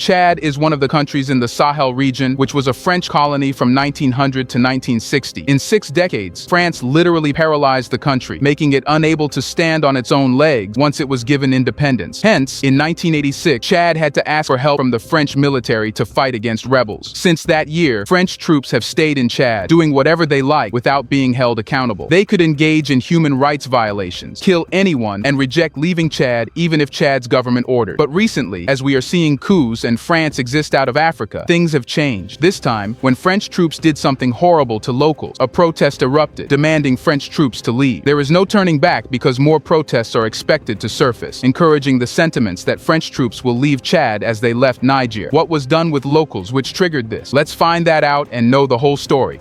Chad is one of the countries in the Sahel region, which was a French colony from 1900 to 1960. In 6 decades, France literally paralyzed the country, making it unable to stand on its own legs once it was given independence. Hence, in 1986, Chad had to ask for help from the French military to fight against rebels. Since that year, French troops have stayed in Chad, doing whatever they like without being held accountable. They could engage in human rights violations, kill anyone, and reject leaving Chad even if Chad's government ordered. But recently, as we are seeing coups and France exist out of Africa, things have changed. This time, when French troops did something horrible to locals, a protest erupted, demanding French troops to leave. There is no turning back because more protests are expected to surface, encouraging the sentiments that French troops will leave Chad as they left Niger. What was done with locals which triggered this? Let's find that out and know the whole story.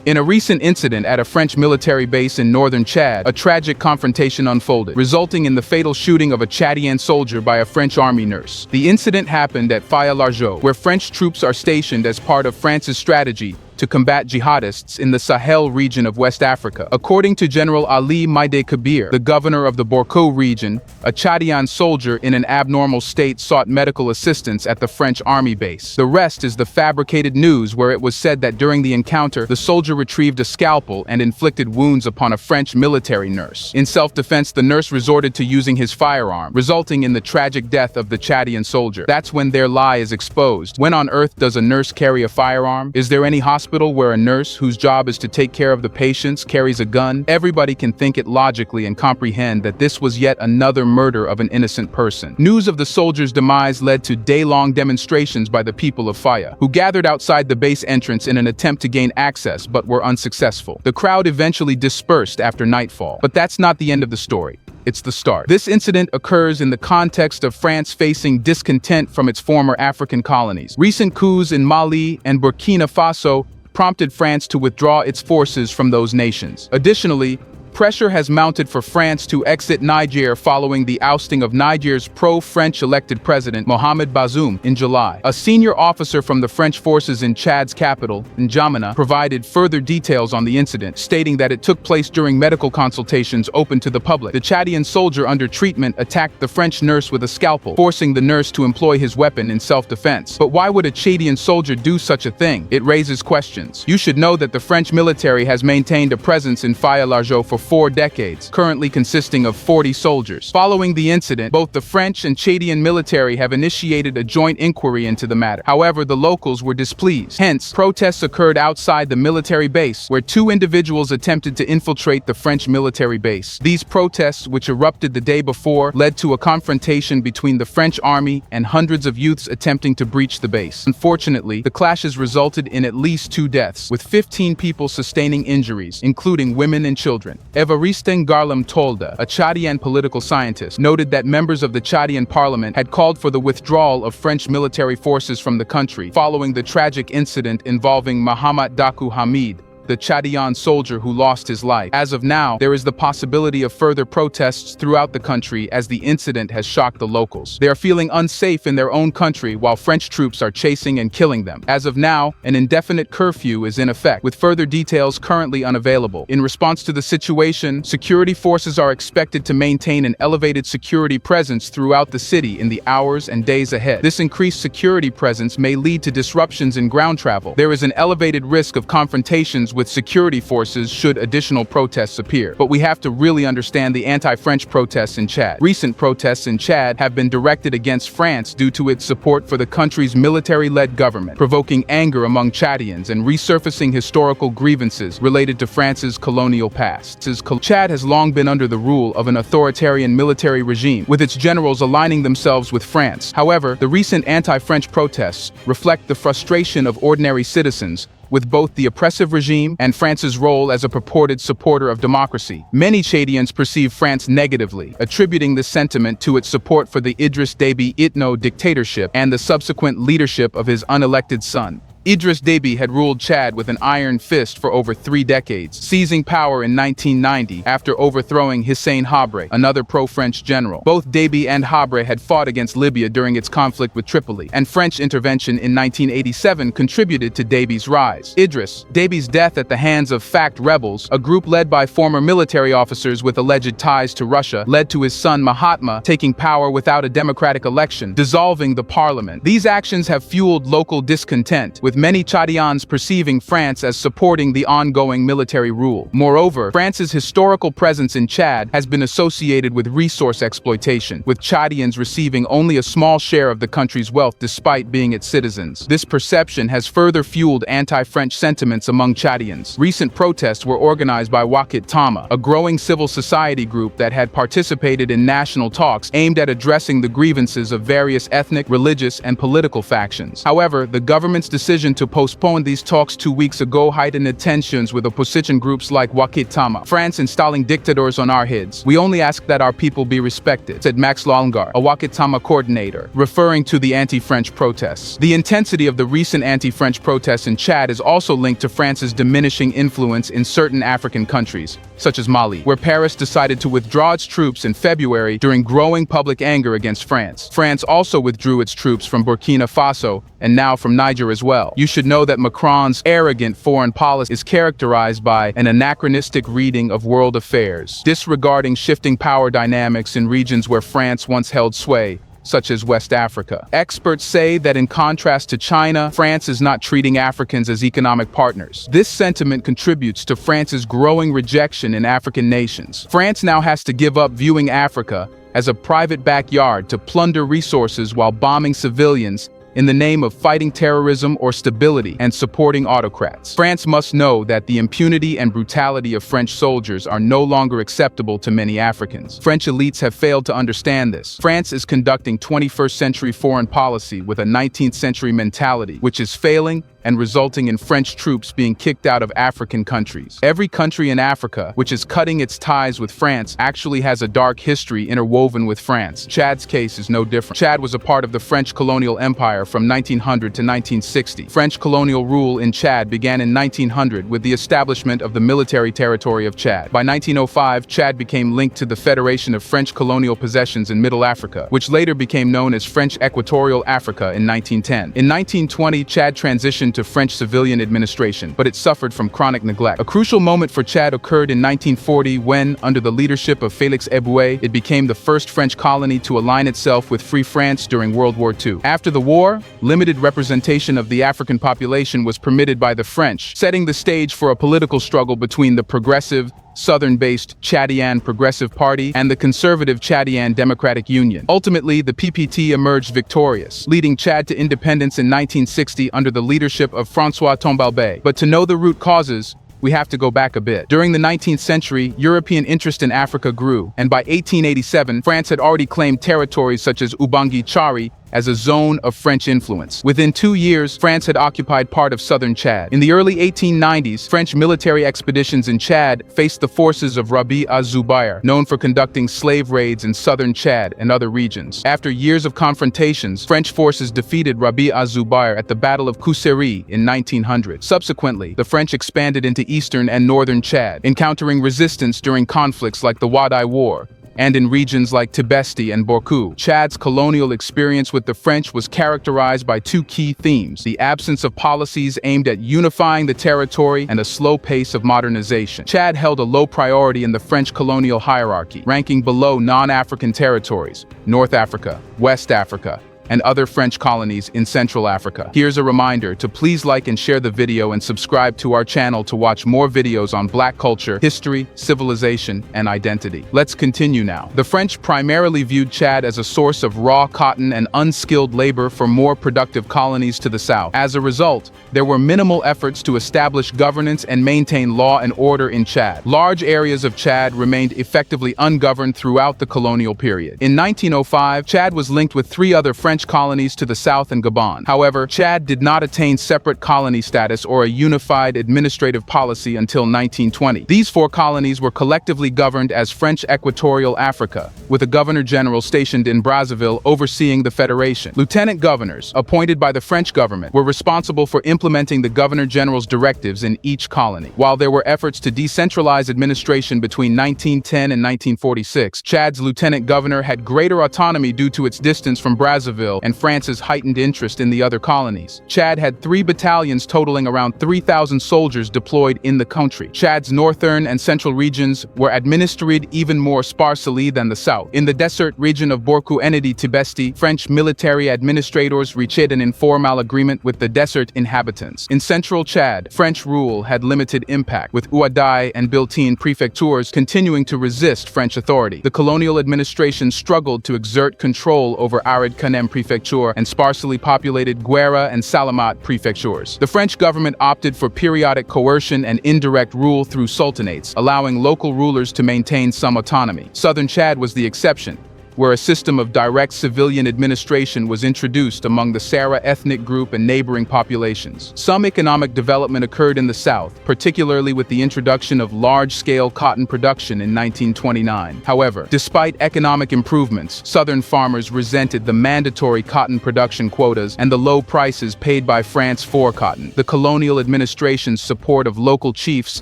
In a recent incident at a French military base in northern Chad, a tragic confrontation unfolded, resulting in the fatal shooting of a Chadian soldier by a French army nurse. The incident happened at Faya-Largeau, where French troops are stationed as part of France's strategy to combat jihadists in the Sahel region of West Africa. According to General Ali Maïdé Kabir, the governor of the Bordeaux region, a Chadian soldier in an abnormal state sought medical assistance at the French army base. The rest is the fabricated news where it was said that during the encounter, the soldier retrieved a scalpel and inflicted wounds upon a French military nurse. In self-defense, the nurse resorted to using his firearm, resulting in the tragic death of the Chadian soldier. That's when their lie is exposed. When on earth does a nurse carry a firearm? Is there any hospital where a nurse, whose job is to take care of the patients, carries a gun? Everybody can think it logically and comprehend that this was yet another murder of an innocent person. News of the soldier's demise led to day-long demonstrations by the people of Faya, who gathered outside the base entrance in an attempt to gain access but were unsuccessful. The crowd eventually dispersed after nightfall. But that's not the end of the story. It's the start. This incident occurs in the context of France facing discontent from its former African colonies. Recent coups in Mali and Burkina Faso prompted France to withdraw its forces from those nations. Additionally, pressure has mounted for France to exit Niger following the ousting of Niger's pro-French elected president, Mohamed Bazoum, in July. A senior officer from the French forces in Chad's capital, N'Djamena, provided further details on the incident, stating that it took place during medical consultations open to the public. The Chadian soldier under treatment attacked the French nurse with a scalpel, forcing the nurse to employ his weapon in self-defense. But why would a Chadian soldier do such a thing? It raises questions. You should know that the French military has maintained a presence in Faya-Largeau for 4 decades, currently consisting of 40 soldiers. Following the incident, both the French and Chadian military have initiated a joint inquiry into the matter. However, the locals were displeased. Hence, protests occurred outside the military base, where 2 individuals attempted to infiltrate the French military base. These protests, which erupted the day before, led to a confrontation between the French army and hundreds of youths attempting to breach the base. Unfortunately, the clashes resulted in at least 2 deaths, with 15 people sustaining injuries, including women and children. Evariste Ngarlam Tolda, a Chadian political scientist, noted that members of the Chadian parliament had called for the withdrawal of French military forces from the country following the tragic incident involving Mahamat Dakou Hamid, the Chadian soldier who lost his life. As of now, there is the possibility of further protests throughout the country as the incident has shocked the locals. They are feeling unsafe in their own country while French troops are chasing and killing them. As of now, an indefinite curfew is in effect, with further details currently unavailable. In response to the situation, security forces are expected to maintain an elevated security presence throughout the city in the hours and days ahead. This increased security presence may lead to disruptions in ground travel. There is an elevated risk of confrontations with security forces should additional protests appear. But we have to really understand the anti-French protests in Chad. Recent protests in Chad have been directed against France due to its support for the country's military-led government, provoking anger among Chadians and resurfacing historical grievances related to France's colonial past. Chad has long been under the rule of an authoritarian military regime, with its generals aligning themselves with France. However, the recent anti-French protests reflect the frustration of ordinary citizens with both the oppressive regime and France's role as a purported supporter of democracy. Many Chadians perceive France negatively, attributing this sentiment to its support for the Idriss Déby Itno dictatorship and the subsequent leadership of his unelected son. Idriss Déby had ruled Chad with an iron fist for over 3 decades, seizing power in 1990 after overthrowing Hissène Habré, another pro-French general. Both Déby and Habré had fought against Libya during its conflict with Tripoli, and French intervention in 1987 contributed to Déby's rise. Idriss Déby's death at the hands of FACT rebels, a group led by former military officers with alleged ties to Russia, led to his son Mahatma taking power without a democratic election, dissolving the parliament. These actions have fueled local discontent, with many Chadians perceiving France as supporting the ongoing military rule. Moreover, France's historical presence in Chad has been associated with resource exploitation, with Chadians receiving only a small share of the country's wealth despite being its citizens. This perception has further fueled anti-French sentiments among Chadians. Recent protests were organized by Wakit Tama, a growing civil society group that had participated in national talks aimed at addressing the grievances of various ethnic, religious, and political factions. However, the government's decision to postpone these talks 2 weeks ago heightened tensions with opposition groups like Wakit Tama. France installing dictators on our heads. We only ask that our people be respected, said Max Lalngar, a Wakit Tama coordinator, referring to the anti-French protests. The intensity of the recent anti-French protests in Chad is also linked to France's diminishing influence in certain African countries, such as Mali, where Paris decided to withdraw its troops in February during growing public anger against France. France also withdrew its troops from Burkina Faso and now from Niger as well. You should know that Macron's arrogant foreign policy is characterized by an anachronistic reading of world affairs, disregarding shifting power dynamics in regions where France once held sway, such as West Africa. Experts say that in contrast to China, France is not treating Africans as economic partners. This sentiment contributes to France's growing rejection in African nations. France now has to give up viewing Africa as a private backyard to plunder resources while bombing civilians in the name of fighting terrorism or stability and supporting autocrats. France must know that the impunity and brutality of French soldiers are no longer acceptable to many Africans. French elites have failed to understand this. France is conducting 21st century foreign policy with a 19th century mentality, which is failing and resulting in French troops being kicked out of African countries. Every country in Africa, which is cutting its ties with France, actually has a dark history interwoven with France. Chad's case is no different. Chad was a part of the French colonial empire from 1900 to 1960. French colonial rule in Chad began in 1900 with the establishment of the military territory of Chad. By 1905, Chad became linked to the Federation of French Colonial Possessions in Middle Africa, which later became known as French Equatorial Africa in 1910. In 1920, Chad transitioned to French civilian administration, but it suffered from chronic neglect. A crucial moment for Chad occurred in 1940 when, under the leadership of Félix Éboué, it became the first French colony to align itself with Free France during World War II. After the war, limited representation of the African population was permitted by the French, setting the stage for a political struggle between the progressive, Southern-based Chadian Progressive Party and the conservative Chadian Democratic Union. Ultimately, the PPT emerged victorious, leading Chad to independence in 1960 under the leadership of François Tombalbaye. But to know the root causes, we have to go back a bit. During the 19th century, European interest in Africa grew, and by 1887, France had already claimed territories such as Ubangi Chari as a zone of French influence. Within 2 years, France had occupied part of southern Chad. In the early 1890s, French military expeditions in Chad faced the forces of Rabi az-Zubayr, known for conducting slave raids in southern Chad and other regions. After years of confrontations, French forces defeated Rabi az-Zubayr at the Battle of Kuseri in 1900. Subsequently, the French expanded into eastern and northern Chad, encountering resistance during conflicts like the Wadai War, and in regions like Tibesti and Borkou. Chad's colonial experience with the French was characterized by 2 key themes: the absence of policies aimed at unifying the territory and a slow pace of modernization. Chad held a low priority in the French colonial hierarchy, ranking below non-African territories, North Africa, West Africa, and other French colonies in Central Africa. Here's a reminder to please like and share the video and subscribe to our channel to watch more videos on Black culture, history, civilization, and identity. Let's continue now. The French primarily viewed Chad as a source of raw cotton and unskilled labor for more productive colonies to the south. As a result, there were minimal efforts to establish governance and maintain law and order in Chad. Large areas of Chad remained effectively ungoverned throughout the colonial period. In 1905, Chad was linked with 3 other French French colonies to the south and Gabon. However, Chad did not attain separate colony status or a unified administrative policy until 1920. These four colonies were collectively governed as French Equatorial Africa, with a governor-general stationed in Brazzaville overseeing the federation. Lieutenant governors, appointed by the French government, were responsible for implementing the governor-general's directives in each colony. While there were efforts to decentralize administration between 1910 and 1946, Chad's lieutenant governor had greater autonomy due to its distance from Brazzaville and France's heightened interest in the other colonies. Chad had 3 battalions totaling around 3,000 soldiers deployed in the country. Chad's northern and central regions were administered even more sparsely than the south. In the desert region of Borkou Enedi Tibesti, French military administrators reached an informal agreement with the desert inhabitants. In central Chad, French rule had limited impact, with Ouaddaï and Biltine prefectures continuing to resist French authority. The colonial administration struggled to exert control over arid Kanem prefecture and sparsely populated Guéra and Salamat prefectures. The French government opted for periodic coercion and indirect rule through sultanates, allowing local rulers to maintain some autonomy. Southern Chad was the exception, where a system of direct civilian administration was introduced among the Sara ethnic group and neighboring populations. Some economic development occurred in the south, particularly with the introduction of large-scale cotton production in 1929. However, despite economic improvements, southern farmers resented the mandatory cotton production quotas and the low prices paid by France for cotton. The colonial administration's support of local chiefs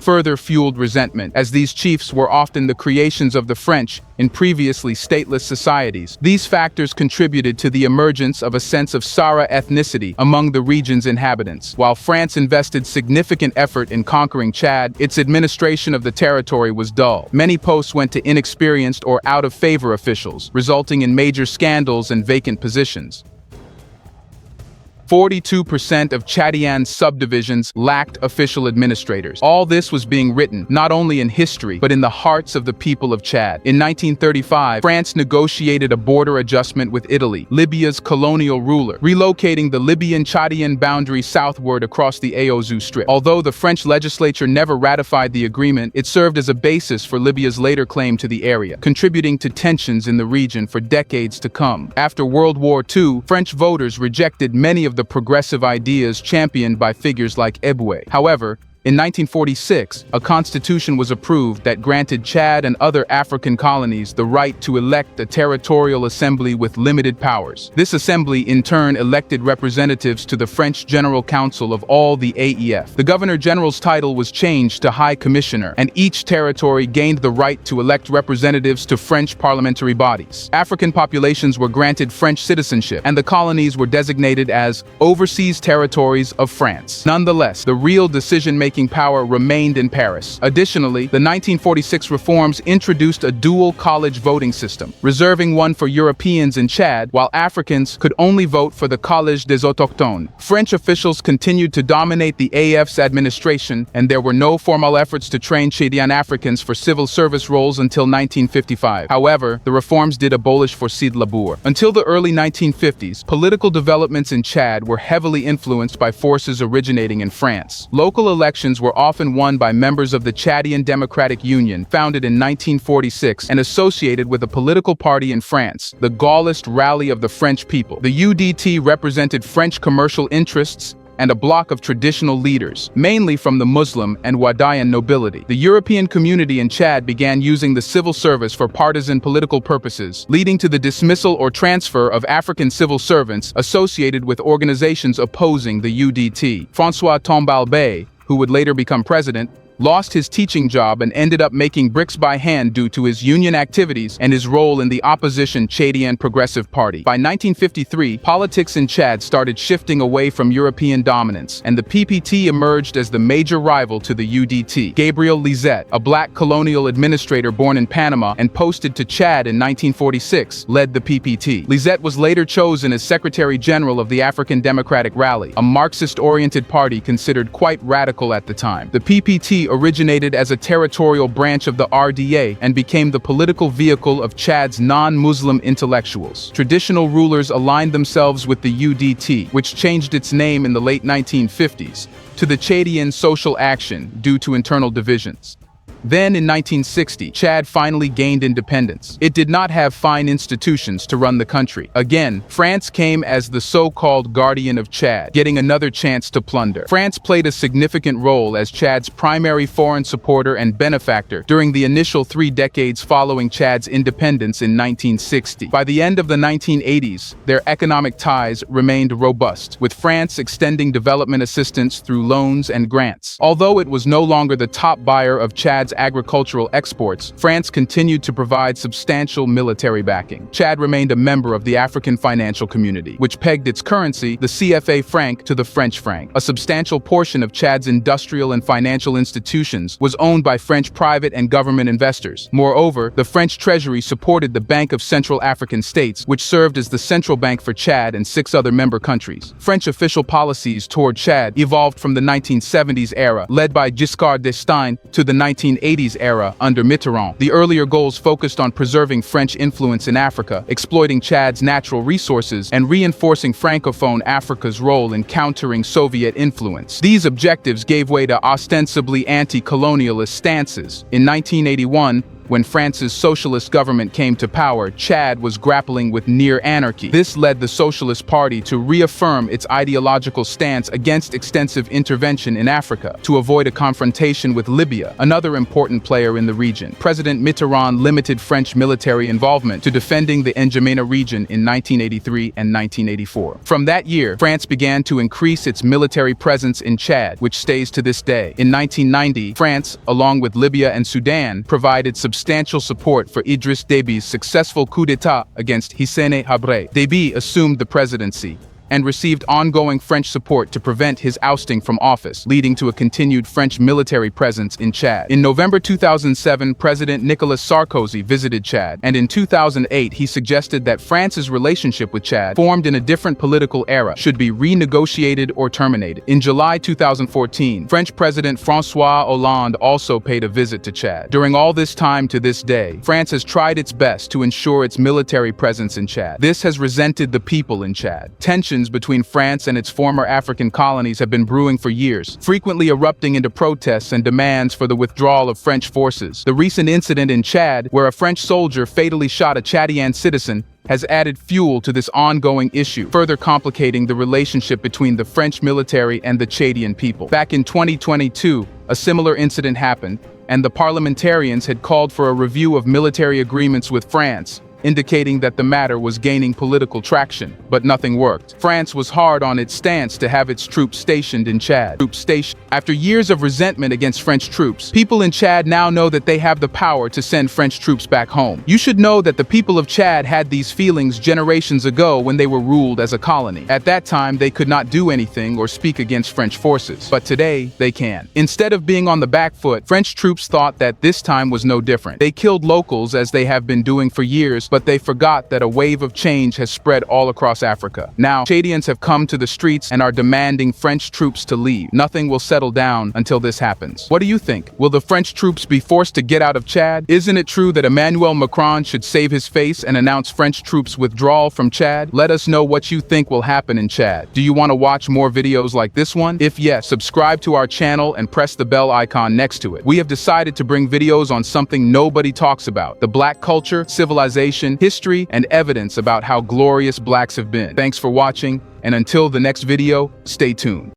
further fueled resentment, as these chiefs were often the creations of the French in previously stateless societies. These factors contributed to the emergence of a sense of Sara ethnicity among the region's inhabitants. While France invested significant effort in conquering Chad, its administration of the territory was dull. Many posts went to inexperienced or out-of-favor officials, resulting in major scandals and vacant positions. 42% of Chadian subdivisions lacked official administrators. All this was being written not only in history, but in the hearts of the people of Chad. In 1935, France negotiated a border adjustment with Italy, Libya's colonial ruler, relocating the Libyan-Chadian boundary southward across the Aouzou Strip. Although the French legislature never ratified the agreement, it served as a basis for Libya's later claim to the area, contributing to tensions in the region for decades to come. After World War II, French voters rejected many of the progressive ideas championed by figures like Eboué. However, in 1946, a constitution was approved that granted Chad and other African colonies the right to elect a territorial assembly with limited powers. This assembly in turn elected representatives to the French General Council of all the AEF. The Governor-General's title was changed to High Commissioner, and each territory gained the right to elect representatives to French parliamentary bodies. African populations were granted French citizenship, and the colonies were designated as overseas territories of France. Nonetheless, the real decision-making power remained in Paris. Additionally, the 1946 reforms introduced a dual college voting system, reserving one for Europeans in Chad, while Africans could only vote for the Collège des Autochtones. French officials continued to dominate the AF's administration, and there were no formal efforts to train Chadian Africans for civil service roles until 1955. However, the reforms did abolish forced labour. Until the early 1950s, political developments in Chad were heavily influenced by forces originating in France. Local elections were often won by members of the Chadian Democratic Union, founded in 1946 and associated with a political party in France, the Gaullist Rally of the French People. The UDT represented French commercial interests and a bloc of traditional leaders, mainly from the Muslim and Ouaddaïan nobility. The European community in Chad began using the civil service for partisan political purposes, leading to the dismissal or transfer of African civil servants associated with organizations opposing the UDT. François Tombalbaye, who would later become president, lost his teaching job and ended up making bricks by hand due to his union activities and his role in the opposition Chadian Progressive Party. By 1953, politics in Chad started shifting away from European dominance, and the PPT emerged as the major rival to the UDT. Gabriel Lizette, a black colonial administrator born in Panama and posted to Chad in 1946, led the PPT. Lizette was later chosen as Secretary General of the African Democratic Rally, a Marxist-oriented party considered quite radical at the time. The PPT originated as a territorial branch of the RDA and became the political vehicle of Chad's non-Muslim intellectuals. Traditional rulers aligned themselves with the UDT, which changed its name in the late 1950s, to the Chadian Social Action due to internal divisions. Then in 1960, Chad finally gained independence. It did not have fine institutions to run the country. Again, France came as the so-called guardian of Chad, getting another chance to plunder. France played a significant role as Chad's primary foreign supporter and benefactor during the initial 3 decades following Chad's independence in 1960. By the end of the 1980s, their economic ties remained robust, with France extending development assistance through loans and grants. Although it was no longer the top buyer of Chad's agricultural exports, France continued to provide substantial military backing. Chad remained a member of the African financial community, which pegged its currency, the CFA franc, to the French franc. A substantial portion of Chad's industrial and financial institutions was owned by French private and government investors. Moreover, the French treasury supported the Bank of Central African States, which served as the central bank for Chad and 6 other member countries. French official policies toward Chad evolved from the 1970s era, led by Giscard d'Estaing, to the 1980s era under Mitterrand. The earlier goals focused on preserving French influence in Africa, exploiting Chad's natural resources, and reinforcing Francophone Africa's role in countering Soviet influence. These objectives gave way to ostensibly anti-colonialist stances. In 1981, when France's socialist government came to power, Chad was grappling with near anarchy. This led the Socialist Party to reaffirm its ideological stance against extensive intervention in Africa to avoid a confrontation with Libya, another important player in the region. President Mitterrand limited French military involvement to defending the N'Djamena region in 1983 and 1984. From that year, France began to increase its military presence in Chad, which stays to this day. In 1990, France, along with Libya and Sudan, provided substantial support for Idriss Déby's successful coup d'état against Hissène Habré. Déby assumed the presidency and received ongoing French support to prevent his ousting from office, leading to a continued French military presence in Chad. In November 2007, President Nicolas Sarkozy visited Chad, and in 2008 he suggested that France's relationship with Chad, formed in a different political era, should be renegotiated or terminated. In July 2014, French President François Hollande also paid a visit to Chad. During all this time to this day, France has tried its best to ensure its military presence in Chad. This has resented the people in Chad. Tensions between France and its former African colonies have been brewing for years, frequently erupting into protests and demands for the withdrawal of French forces. The recent incident in Chad, where a French soldier fatally shot a Chadian citizen, has added fuel to this ongoing issue, further complicating the relationship between the French military and the Chadian people. Back in 2022, a similar incident happened, and the parliamentarians had called for a review of military agreements with France, indicating that the matter was gaining political traction, but nothing worked. France was hard on its stance to have its troops stationed in Chad. After years of resentment against French troops, people in Chad now know that they have the power to send French troops back home. You should know that the people of Chad had these feelings generations ago when they were ruled as a colony. At that time, they could not do anything or speak against French forces, but today they can. Instead of being on the back foot, French troops thought that this time was no different. They killed locals as they have been doing for years, but they forgot that a wave of change has spread all across Africa. Now, Chadians have come to the streets and are demanding French troops to leave. Nothing will settle down until this happens. What do you think? Will the French troops be forced to get out of Chad? Isn't it true that Emmanuel Macron should save his face and announce French troops' withdrawal from Chad? Let us know what you think will happen in Chad. Do you want to watch more videos like this one? If yes, subscribe to our channel and press the bell icon next to it. We have decided to bring videos on something nobody talks about: the Black culture, civilization, history, and evidence about how glorious Blacks have been. Thanks for watching, and until the next video, stay tuned.